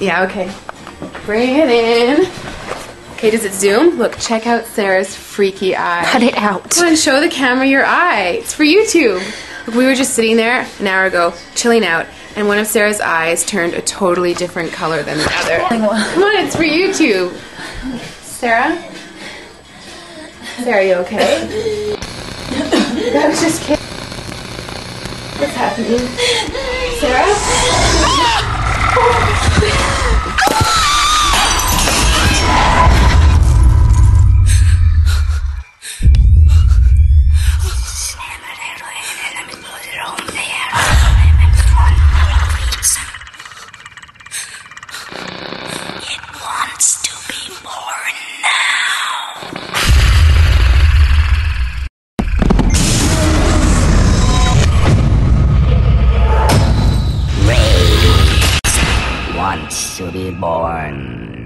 Yeah, okay. Bring it in. Okay, does it zoom? Look, check out Sarah's freaky eye. Cut it out. Come on, show the camera your eye. It's for YouTube. Look, we were just sitting there an hour ago, chilling out, and one of Sarah's eyes turned a totally different color than the other. Come on, it's for YouTube. Sarah? Sarah, you okay? I was just kidding. What's happening? Sarah? It wants to be born now. Ray wants to be born